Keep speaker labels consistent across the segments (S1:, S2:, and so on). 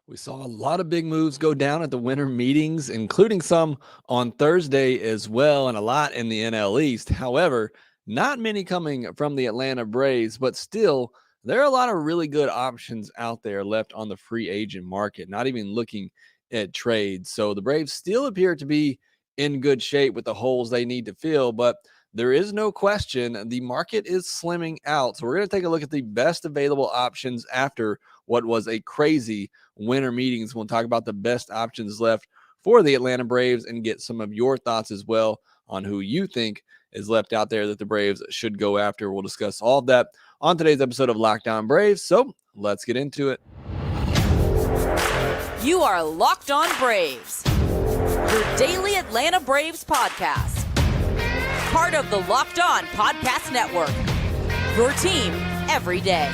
S1: We saw a lot of big moves go down at the winter meetings, including some on Thursday as well, and a lot in the NL East. However, not many coming from the Atlanta Braves, but still, there are a lot of really good options out there left on the free agent market, not even looking at trades. So the Braves still appear to be in good shape with the holes they need to fill, but there is no question the market is slimming out. So we're going to take a look at the best available options after what was a crazy winter meetings. We'll talk about the best options left for the Atlanta Braves and get some of your thoughts as well on who you think is left out there that the Braves should go after. We'll discuss all of that on today's episode of Locked On Braves. So let's get into it.
S2: You are Locked On Braves, your daily Atlanta Braves podcast. Part of the Locked On Podcast Network, your team every day.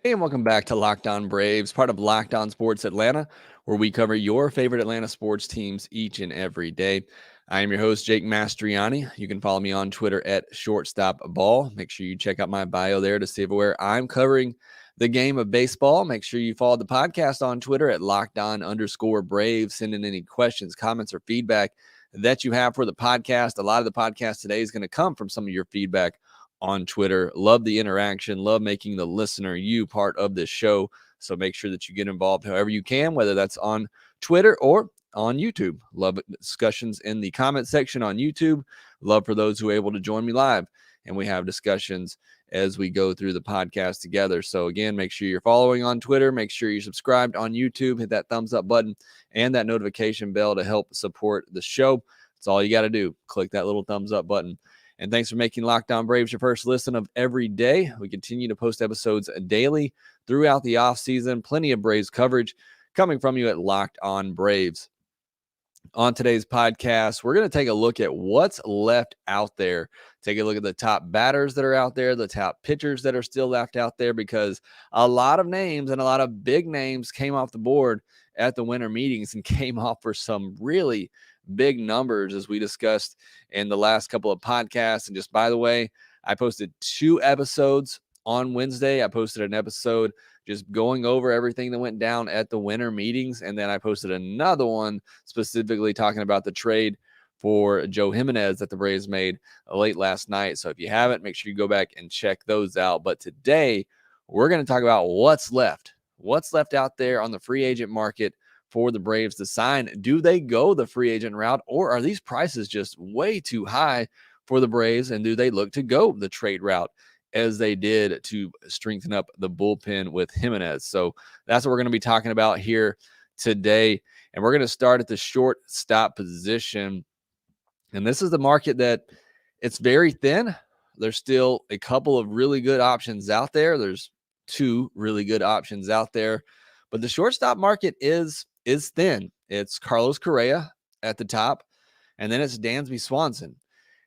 S1: Hey, and welcome back to Locked On Braves, part of Locked On Sports Atlanta, where we cover your favorite Atlanta sports teams each and every day. I am your host, Jake Mastriani. You can follow me on Twitter at shortstopball. Make sure you check out my bio there to see where I'm covering the game of baseball. Make sure you follow the podcast on Twitter at LockedOn_Braves. Send in any questions, comments, or feedback that you have for the podcast. A lot of the podcast today is going to come from some of your feedback on Twitter. Love the interaction, love making the listener, you, part of this show. So make sure that you get involved however you can, whether that's on Twitter or on YouTube. Love discussions in the comment section on YouTube. Love for those who are able to join me live, and we have discussions as we go through the podcast together. So again, make sure you're following on Twitter. Make sure you're subscribed on YouTube. Hit that thumbs up button and that notification bell to help support the show. That's all you got to do. Click that little thumbs up button. And thanks for making Locked On Braves your first listen of every day. We continue to post episodes daily throughout the offseason. Plenty of Braves coverage coming from you at Locked On Braves. On today's podcast, we're going to take a look at what's left out there. Take a look at the top batters that are out there, the top pitchers that are still left out there, because a lot of names and a lot of big names came off the board at the winter meetings and came off for some really big numbers, as we discussed in the last couple of podcasts. And just by the way, I posted 2 episodes on Wednesday. I posted an episode just going over everything that went down at the winter meetings. And then I posted another one specifically talking about the trade for Joe Jimenez that the Braves made late last night. So if you haven't, make sure you go back and check those out. But today we're going to talk about what's left out there on the free agent market for the Braves to sign. Do they go the free agent route, or are these prices just way too high for the Braves? And do they look to go the trade route as they did to strengthen up the bullpen with Jimenez? So that's what we're going to be talking about here today. And we're going to start at the shortstop position. And this is the market that it's very thin. There's still a couple of really good options out there. There's 2 really good options out there, but the shortstop market is thin. It's Carlos Correa at the top, and then it's Dansby Swanson.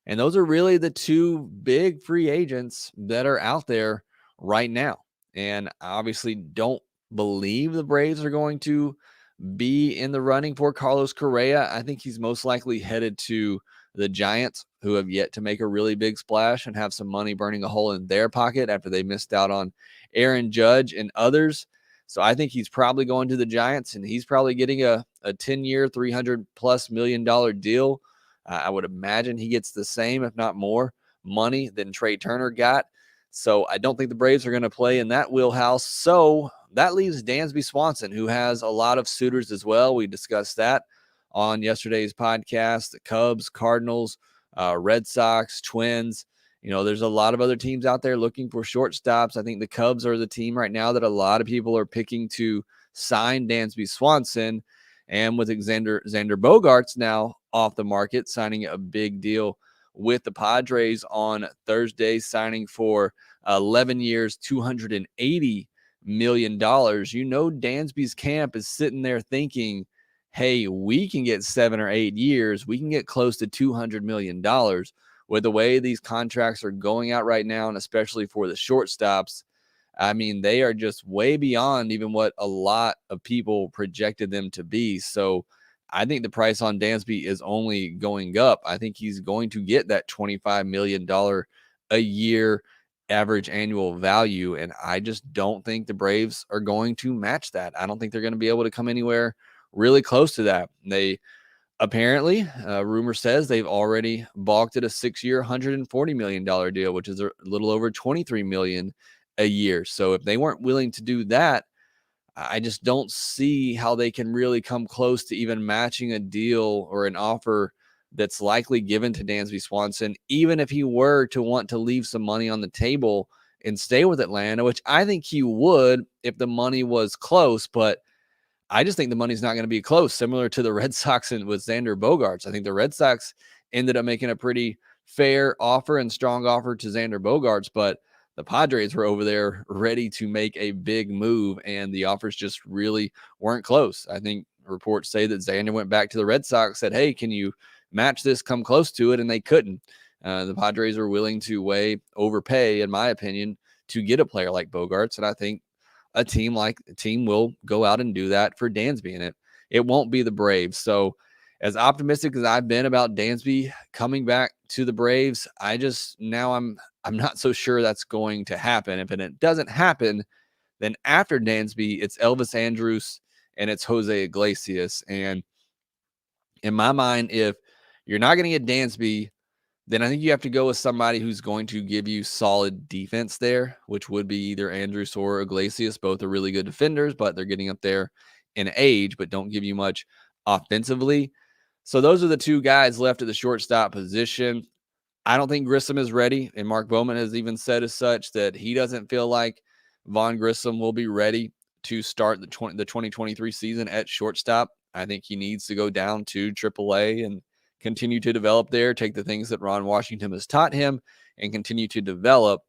S1: And those are really the 2 big free agents that are out there right now. And I obviously don't believe the Braves are going to be in the running for Carlos Correa. I think he's most likely headed to the Giants, who have yet to make a really big splash and have some money burning a hole in their pocket after they missed out on Aaron Judge and others. So I think he's probably going to the Giants, and he's probably getting a 10-year, $300+ million deal. I would imagine he gets the same, if not more, money than Trey Turner got. So I don't think the Braves are going to play in that wheelhouse. So that leaves Dansby Swanson, who has a lot of suitors as well. We discussed that on yesterday's podcast. The Cubs, Cardinals, Red Sox, Twins. You know, there's a lot of other teams out there looking for shortstops. I think the Cubs are the team right now that a lot of people are picking to sign Dansby Swanson. And with Xander Bogaerts now off the market, signing a big deal with the Padres on Thursday, signing for 11 years, $280 million. You know, Dansby's camp is sitting there thinking, hey, we can get 7 or 8 years. We can get close to $200 million. With the way these contracts are going out right now, and especially for the shortstops, I mean, they are just way beyond even what a lot of people projected them to be. So I think the price on Dansby is only going up. I think he's going to get that $25 million a year average annual value. And I just don't think the Braves are going to match that. I don't think they're going to be able to come anywhere really close to that. They apparently, rumor says they've already balked at a 6-year, $140 million deal, which is a little over $23 million a year. So if they weren't willing to do that, I just don't see how they can really come close to even matching a deal or an offer that's likely given to Dansby Swanson, even if he were to want to leave some money on the table and stay with Atlanta, which I think he would if the money was close. But I just think the money's not going to be close, similar to the Red Sox and with Xander Bogaerts. I think the Red Sox ended up making a pretty fair offer and strong offer to Xander Bogaerts, but the Padres were over there ready to make a big move, and the offers just really weren't close. I think reports say that Xander went back to the Red Sox, said, hey, can you match this, come close to it, and they couldn't. The Padres are willing to overpay, in my opinion, to get a player like Bogaerts, and I think a team will go out and do that for Dansby, and it won't be the Braves. So as optimistic as I've been about Dansby coming back to the Braves, I'm not so sure that's going to happen. If it doesn't happen, then after Dansby, it's Elvis Andrus and it's Jose Iglesias. And in my mind, if you're not going to get Dansby, then I think you have to go with somebody who's going to give you solid defense there, which would be either Andrus or Iglesias. Both are really good defenders, but they're getting up there in age, but don't give you much offensively. So those are the two guys left at the shortstop position. I don't think Grissom is ready, and Mark Bowman has even said as such that he doesn't feel like Vaughn Grissom will be ready to start the 2023 season at shortstop. I think he needs to go down to AAA and continue to develop there, take the things that Ron Washington has taught him and continue to develop.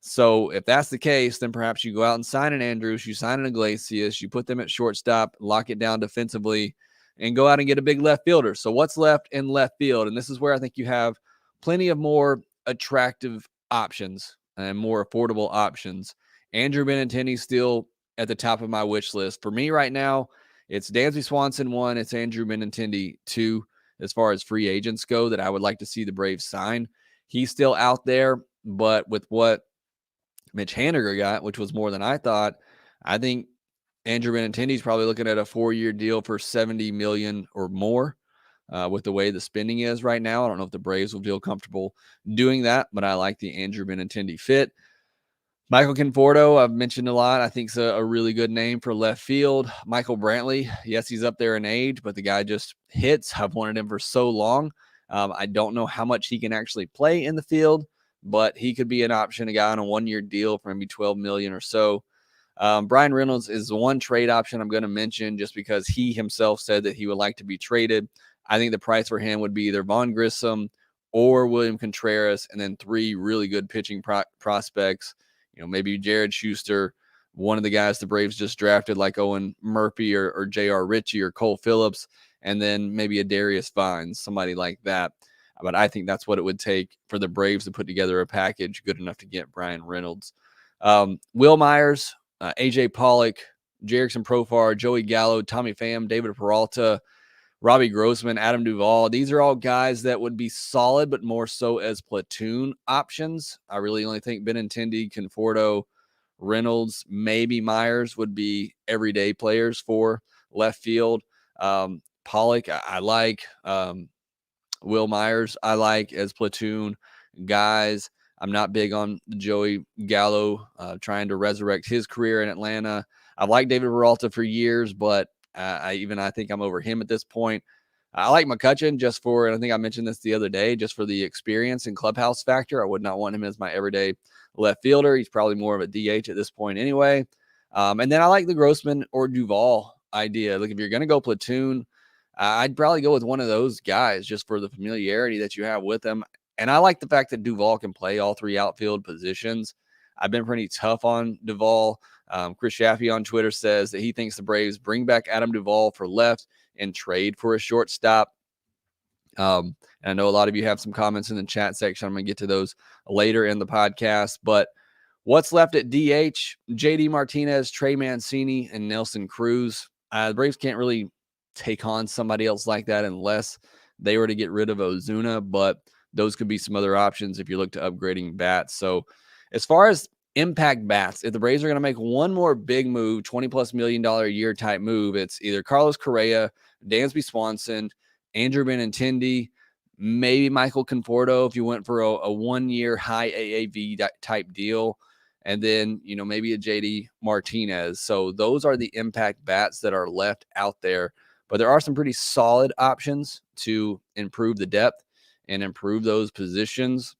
S1: So if that's the case, then perhaps you go out and sign an Andrus, you sign an Iglesias, you put them at shortstop, lock it down defensively, and go out and get a big left fielder. So what's left in left field? And this is where I think you have plenty of more attractive options and more affordable options. Andrew Benintendi still at the top of my wish list. For me right now, it's Dansby Swanson 1, it's Andrew Benintendi 2 as far as free agents go that I would like to see the Braves sign. He's still out there, but with what Mitch Haniger got, which was more than I thought, I think Andrew Benintendi is probably looking at a 4-year deal for $70 million or more. With the way the spending is right now, I don't know if the Braves will feel comfortable doing that, but I like the Andrew Benintendi fit. Michael Conforto, I've mentioned a lot. I think it's a really good name for left field. Michael Brantley, yes, he's up there in age, but the guy just hits. I've wanted him for so long. I don't know how much he can actually play in the field, but he could be an option, a guy on a 1-year deal for maybe $12 million or so. Brian Reynolds is the one trade option I'm going to mention just because he himself said that he would like to be traded. I think the price for him would be either Vaughn Grissom or William Contreras, and then 3 really good pitching prospects. Maybe Jared Schuster, one of the guys the Braves just drafted, like Owen Murphy or J.R. Ritchie or Cole Phillips, and then maybe a Darius Vines, somebody like that. But I think that's what it would take for the Braves to put together a package good enough to get Brian Reynolds. Will Myers, AJ Pollock, Jerickson Profar, Joey Gallo, Tommy Pham, David Peralta, Robbie Grossman, Adam Duvall. These are all guys that would be solid, but more so as platoon options. I really only think Benintendi, Conforto, Reynolds, maybe Myers would be everyday players for left field. Pollock, I like. Will Myers, I like as platoon guys. I'm not big on Joey Gallo trying to resurrect his career in Atlanta. I've liked David Peralta for years, but I think I'm over him at this point. I like McCutchen just for, and I think I mentioned this the other day, just for the experience and clubhouse factor. I would not want him as my everyday left fielder. He's probably more of a DH at this point anyway. And then I like the Grossman or Duvall idea. Like if you're going to go platoon, I'd probably go with one of those guys just for the familiarity that you have with them. And I like the fact that Duvall can play all 3 outfield positions. I've been pretty tough on Duvall. Chris Shaffey on Twitter says that he thinks the Braves bring back Adam Duvall for left and trade for a shortstop. And I know a lot of you have some comments in the chat section. I'm going to get to those later in the podcast. But what's left at DH? JD Martinez, Trey Mancini, and Nelson Cruz. The Braves can't really take on somebody else like that unless they were to get rid of Ozuna, but those could be some other options if you look to upgrading bats. So as far as impact bats, if the Braves are going to make one more big move, $20+ million a year type move, it's either Carlos Correa, Dansby Swanson, Andrew Benintendi, maybe Michael Conforto if you went for a 1-year high AAV type deal, and then, maybe a JD Martinez. So those are the impact bats that are left out there. But there are some pretty solid options to improve the depth and improve those positions.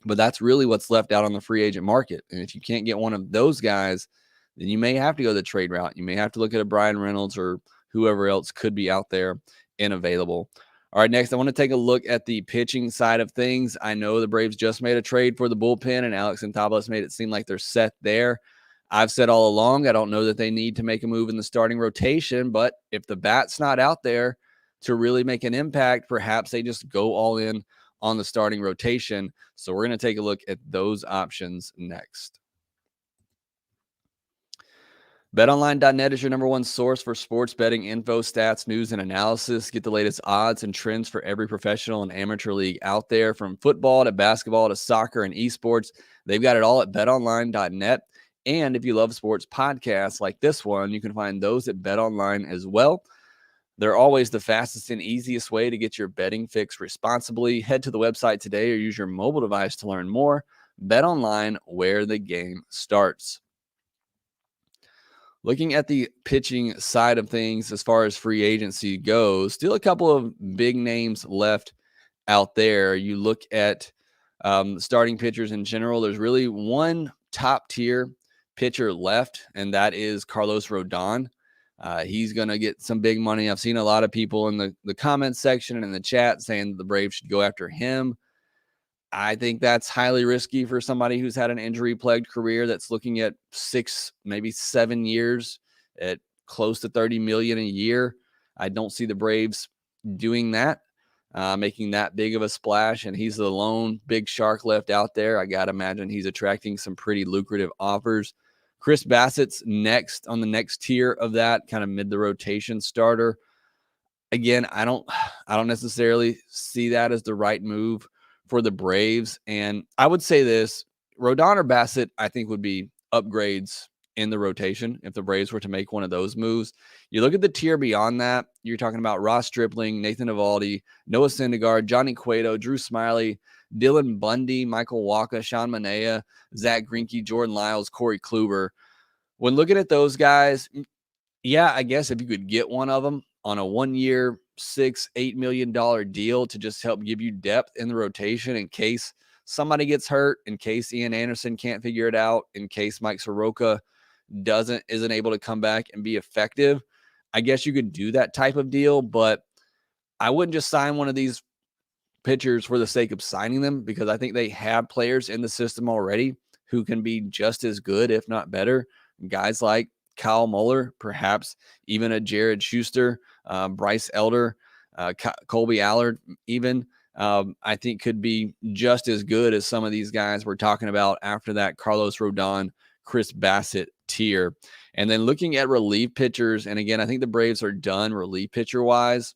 S1: But that's really what's left out on the free agent market. And if you can't get one of those guys, then you may have to go the trade route. You may have to look at a Brian Reynolds or whoever else could be out there and available. All right, next, I want to take a look at the pitching side of things. I know the Braves just made a trade for the bullpen, and Alex Anthopoulos made it seem like they're set there. I've said all along, I don't know that they need to make a move in the starting rotation, but if the bat's not out there to really make an impact, perhaps they just go all in on the starting rotation. So we're going to take a look at those options next. BetOnline.net is your number one source for sports betting info, stats, news, and analysis. Get the latest odds and trends for every professional and amateur league out there, from football to basketball to soccer and esports. They've got it all at BetOnline.net. And if you love sports podcasts like this one, you can find those at BetOnline as well. They're always the fastest and easiest way to get your betting fix responsibly. Head to the website today or use your mobile device to learn more. BetOnline, where the game starts. Looking at the pitching side of things as far as free agency goes, still a couple of big names left out there. You look at starting pitchers in general, there's really one top-tier pitcher left, and that is Carlos Rodon. He's going to get some big money. I've seen a lot of people in the comments section and in the chat saying the Braves should go after him. I think that's highly risky for somebody who's had an injury-plagued career that's looking at 6, maybe 7 years at close to $30 million a year. I don't see the Braves doing that, making that big of a splash, and he's the lone big shark left out there. I got to imagine he's attracting some pretty lucrative offers. Chris Bassett's next on the next tier of that, kind of mid-the-rotation starter. Again, I don't necessarily see that as the right move for the Braves. And I would say this, Rodon or Bassett, I think would be upgrades in the rotation if the Braves were to make one of those moves. You look at the tier beyond that, you're talking about Ross Stripling, Nathan Eovaldi, Noah Syndergaard, Johnny Cueto, Drew Smyly, Dylan Bundy, Michael Wacha, Sean Manaea, Zach Greinke, Jordan Lyles, Corey Kluber. When looking at those guys, yeah, I guess if you could get one of them on a 1-year, $6-8 million deal to just help give you depth in the rotation in case somebody gets hurt, in case Ian Anderson can't figure it out, in case Mike Soroka isn't able to come back and be effective, I guess you could do that type of deal, but I wouldn't just sign one of these pitchers for the sake of signing them, because I think they have players in the system already who can be just as good, if not better. Guys like Kyle Muller, perhaps even a Jared Schuster, Bryce Elder, Colby Allard, even I think could be just as good as some of these guys we're talking about after that Carlos Rodon, Chris Bassett tier. And then looking at relief pitchers, and again, I think the Braves are done relief pitcher wise.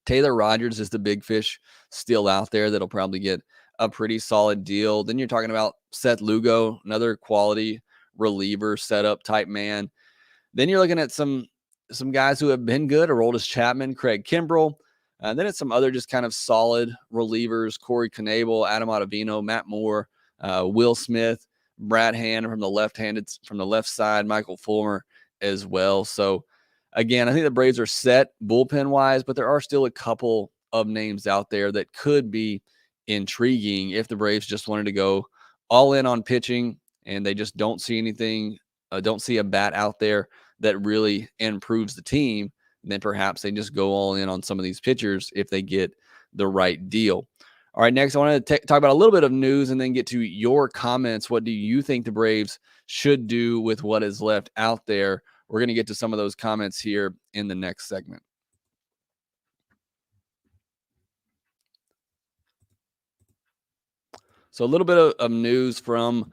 S1: Taylor Rogers is the big fish still out there that'll probably get a pretty solid deal. Then you're talking about Seth Lugo, another quality reliever setup type man. Then you're looking at some guys who have been good, Aroldis Chapman, Craig Kimbrell. Then it's some other just kind of solid relievers, Corey Knebel, Adam Ottavino, Matt Moore, Will Smith, Brad Hand from the left side, Michael Fulmer as well. So again, I think the Braves are set bullpen wise, but there are still a couple of names out there that could be intriguing if the Braves just wanted to go all in on pitching and they just don't see anything, don't see a bat out there that really improves the team. Then perhaps they just go all in on some of these pitchers if they get the right deal. All right, next I want to talk about a little bit of news and then get to your comments. What do you think the Braves should do with what is left out there? We're going to get to some of those comments here in the next segment. So a little bit of news from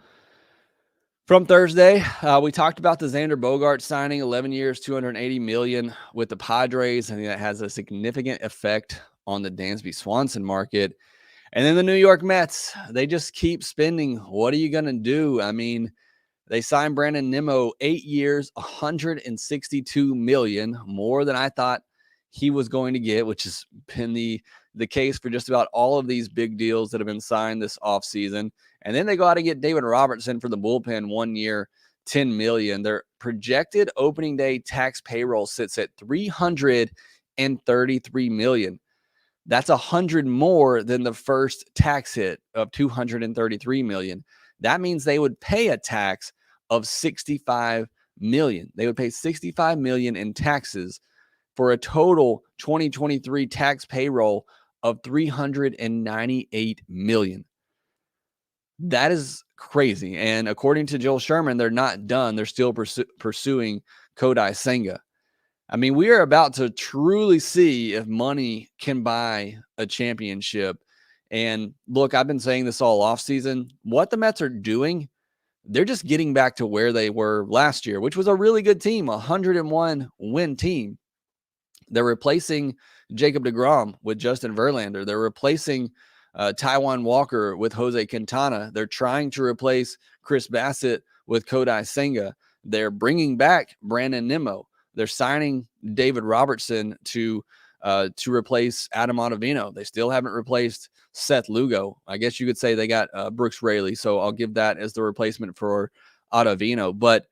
S1: From Thursday, we talked about the Xander Bogaerts signing, 11 years, $280 million with the Padres. I think that has a significant effect on the Dansby Swanson market. And then the New York Mets, they just keep spending. What are you going to do? I mean, they signed Brandon Nimmo, 8 years, $162 million, more than I thought he was going to get, which has been the case for just about all of these big deals that have been signed this offseason. And then they go out and get David Robertson for the bullpen, 1 year, $10 million. Their projected opening day tax payroll sits at $333 million. That's 100 more than the first tax hit of $233 million. That means they would pay a tax of $65 million. They would pay $65 million in taxes for a total 2023 tax payroll of $398 million. That is crazy. And according to Joel Sherman, they're not done. They're still pursuing Kodai Senga. I mean, we are about to truly see if money can buy a championship. And look, I've been saying this all offseason. What the Mets are doing, they're just getting back to where they were last year, which was a really good team, a 101 win team. They're replacing Jacob deGrom with Justin Verlander. They're replacing Taijuan Walker with Jose Quintana. They're trying to replace Chris Bassett with Kodai Senga. They're bringing back Brandon Nimmo. They're signing David Robertson to replace Adam Ottavino. They still haven't replaced Seth Lugo. I guess you could say they got Brooks Raley, so I'll give that as the replacement for Ottavino. But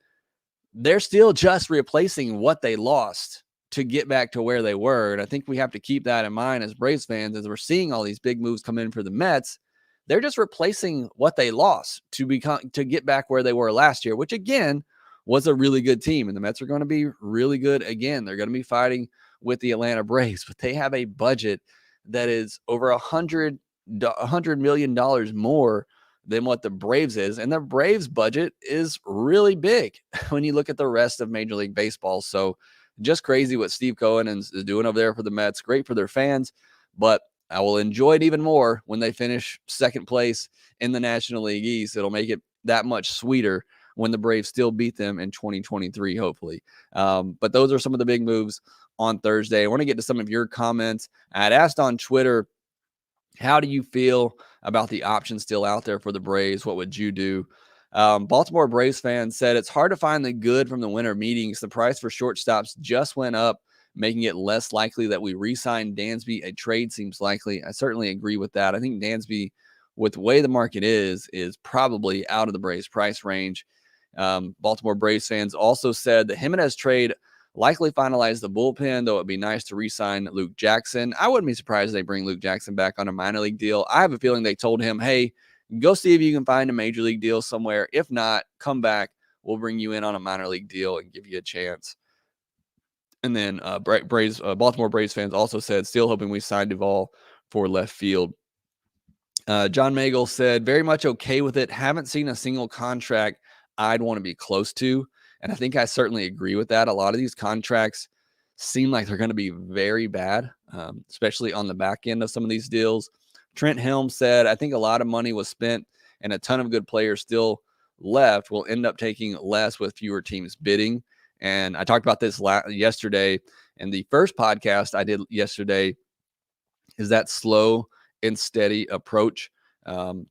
S1: they're still just replacing what they lost to get back to where they were. And I think we have to keep that in mind as Braves fans, as we're seeing all these big moves come in for the Mets. They're just replacing what they lost to get back where they were last year, which again was a really good team. And the Mets are going to be really good again. They're going to be fighting with the Atlanta Braves, but they have a budget that is over $100 million more than what the Braves is. And the Braves budget is really big when you look at the rest of Major League Baseball. So just crazy what Steve Cohen is doing over there for the Mets. Great for their fans, but I will enjoy it even more when they finish second place in the National League East. It'll make it that much sweeter when the Braves still beat them in 2023, hopefully. But those are some of the big moves on Thursday. I want to get to some of your comments. I had asked on Twitter, how do you feel about the options still out there for the Braves? What would you do? Baltimore Braves fan said, it's hard to find the good from the winter meetings. The price for shortstops just went up, making it less likely that we re-sign Dansby. A trade seems likely. I certainly agree with that. I think Dansby, with the way the market is probably out of the Braves price range. Baltimore Braves fans also said the Jimenez trade likely finalize the bullpen, though it'd be nice to re-sign Luke Jackson. I wouldn't be surprised if they bring Luke Jackson back on a minor league deal. I have a feeling they told him, hey, go see if you can find a major league deal somewhere. If not, come back. We'll bring you in on a minor league deal and give you a chance. And then Baltimore Braves fans also said, still hoping we sign Duvall for left field. John Magel said, very much okay with it. Haven't seen a single contract I'd want to be close to. And I think I certainly agree with that. A lot of these contracts seem like they're going to be very bad, especially on the back end of some of these deals. Trent Helm said, I think a lot of money was spent and a ton of good players still left. Will end up taking less with fewer teams bidding. And I talked about this yesterday. And the first podcast I did yesterday is that slow and steady approach.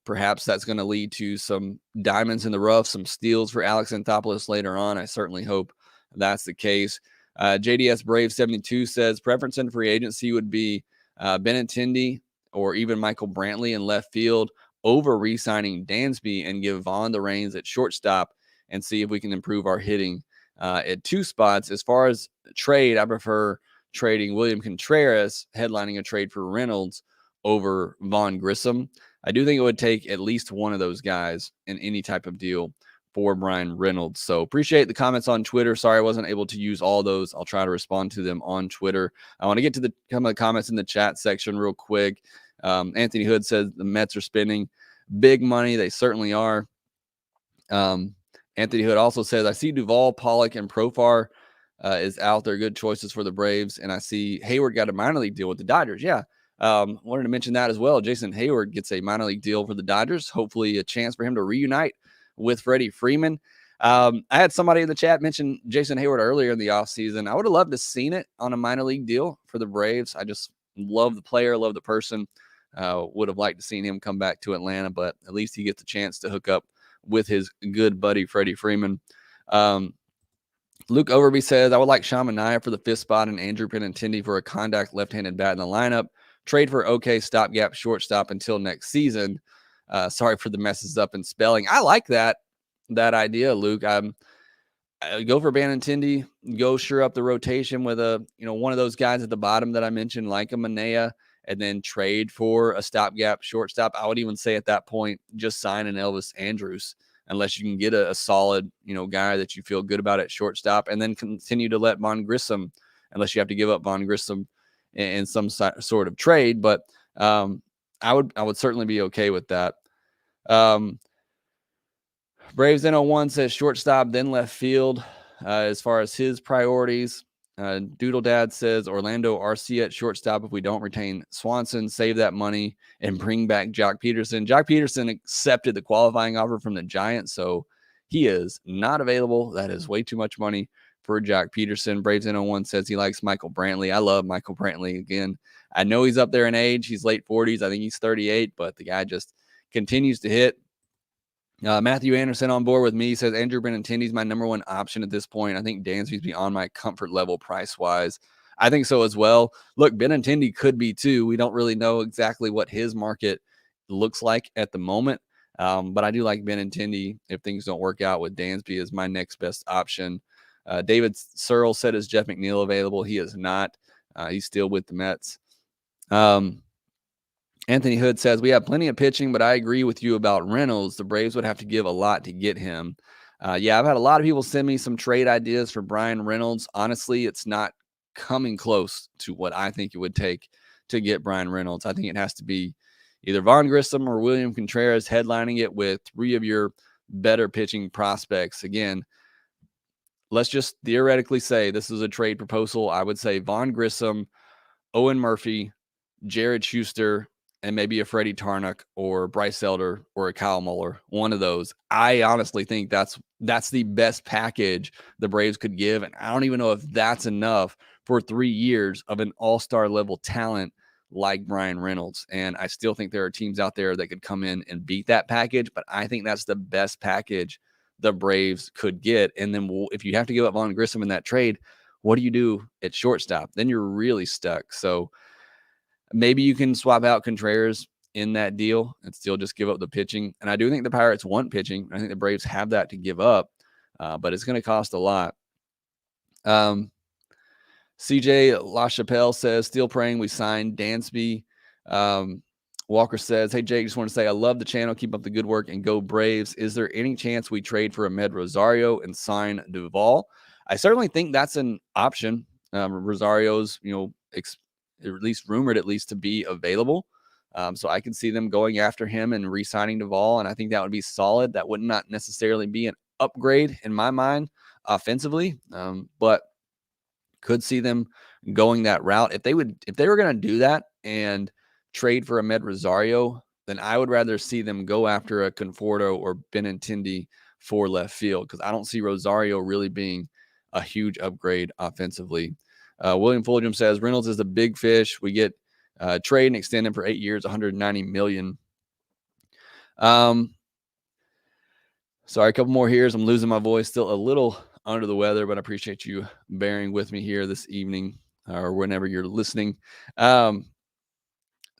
S1: Perhaps that's going to lead to some diamonds in the rough, some steals for Alex Anthopoulos later on. I certainly hope that's the case. JDS Brave 72 says preference in free agency would be Benintendi or even Michael Brantley in left field over re-signing Dansby and give Vaughn the reins at shortstop and see if we can improve our hitting at two spots. As far as trade, I prefer trading William Contreras, headlining a trade for Reynolds over Vaughn Grissom. I do think it would take at least one of those guys in any type of deal for Brian Reynolds. So appreciate the comments on Twitter. Sorry I wasn't able to use all those. I'll try to respond to them on Twitter. I want to get to some of the comments in the chat section real quick. Anthony Hood says the Mets are spending big money. They certainly are. Anthony Hood also says, I see Duvall, Pollock, and Profar is out there. Good choices for the Braves. And I see Hayward got a minor league deal with the Dodgers. Yeah. Wanted to mention that as well. Jason Hayward gets a minor league deal for the Dodgers. Hopefully a chance for him to reunite with Freddie Freeman. I had somebody in the chat mention Jason Hayward earlier in the offseason. I would have loved to have seen it on a minor league deal for the Braves. I just love the player, love the person. Would have liked to seen him come back to Atlanta, but at least he gets a chance to hook up with his good buddy Freddie Freeman. Luke Overby says, I would like Sean Manaea for the fifth spot and Andrew Benintendi for a contact left-handed bat in the lineup. Trade for okay stopgap shortstop until next season. Sorry for the messes up in spelling. I like that idea, Luke. Go for Benintendi. Go sure up the rotation with one of those guys at the bottom that I mentioned, like a Manaea, and then trade for a stopgap shortstop. I would even say at that point, just sign an Elvis Andrus, unless you can get a solid, guy that you feel good about at shortstop, and then continue to let Von Grissom, unless you have to give up Von Grissom in some sort of trade. But I would certainly be okay with that. Braves N01 says shortstop, then left field as far as his priorities. Doodle Dad says Orlando RC at shortstop if we don't retain Swanson, save that money, and bring back Jock Peterson. Jock Peterson accepted the qualifying offer from the Giants, so he is not available. That is way too much money for Jock Peterson. Braves N01 says he likes Michael Brantley. I love Michael Brantley. Again, I know he's up there in age. He's late 40s. I think he's 38, but the guy just continues to hit. Matthew Anderson on board with me says Andrew Benintendi is my number one option at this point. I think Dansby's beyond my comfort level price-wise. I think so as well. Look, Benintendi could be too. We don't really know exactly what his market looks like at the moment, but I do like Benintendi if things don't work out with Dansby as my next best option. David Searle said, is Jeff McNeil available? He is not. He's still with the Mets. Anthony Hood says, we have plenty of pitching, but I agree with you about Reynolds. The Braves would have to give a lot to get him. Yeah, I've had a lot of people send me some trade ideas for Brian Reynolds. Honestly, it's not coming close to what I think it would take to get Brian Reynolds. I think it has to be either Von Grissom or William Contreras headlining it with three of your better pitching prospects. Again, let's just theoretically say this is a trade proposal. I would say Von Grissom, Owen Murphy, Jared Schuster, and maybe a Freddie Tarnock or Bryce Elder or a Kyle Muller, one of those. I honestly think that's the best package the Braves could give, and I don't even know if that's enough for 3 years of an all-star level talent like Brian Reynolds. And I still think there are teams out there that could come in and beat that package, but I think that's the best package the Braves could get. And then if you have to give up Von Grissom in that trade, what do you do at shortstop? Then you're really stuck. So maybe you can swap out Contreras in that deal and still just give up the pitching. And I do think the Pirates want pitching. I think the Braves have that to give up, but it's going to cost a lot. CJ LaChapelle says, still praying we sign Dansby. Walker says, hey, Jake, just want to say I love the channel. Keep up the good work and go Braves. Is there any chance we trade for Ahmed Rosario and sign Duvall? I certainly think that's an option. Rosario's, at least rumored to be available. So I can see them going after him and re-signing Duvall, and I think that would be solid. That would not necessarily be an upgrade in my mind offensively, but could see them going that route. If they were going to do that and trade for Ahmed Rosario, then I would rather see them go after a Conforto or Benintendi for left field, because I don't see Rosario really being a huge upgrade offensively. William Fulgham says Reynolds is a big fish. We get trade and extend him for 8 years, $190 million. Sorry, a couple more here. I'm losing my voice, still a little under the weather, but I appreciate you bearing with me here this evening or whenever you're listening. CJ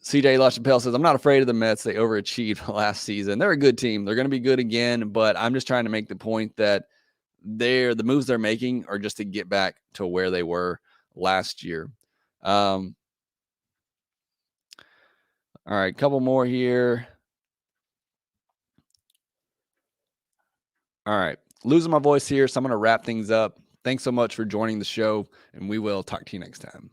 S1: LaChapelle says, I'm not afraid of the Mets. They overachieved last season. They're a good team. They're going to be good again, but I'm just trying to make the point that the moves they're making are just to get back to where they were last year. All right, couple more here. All right, losing my voice here, so I'm going to wrap things up. Thanks so much for joining the show, and we will talk to you next time.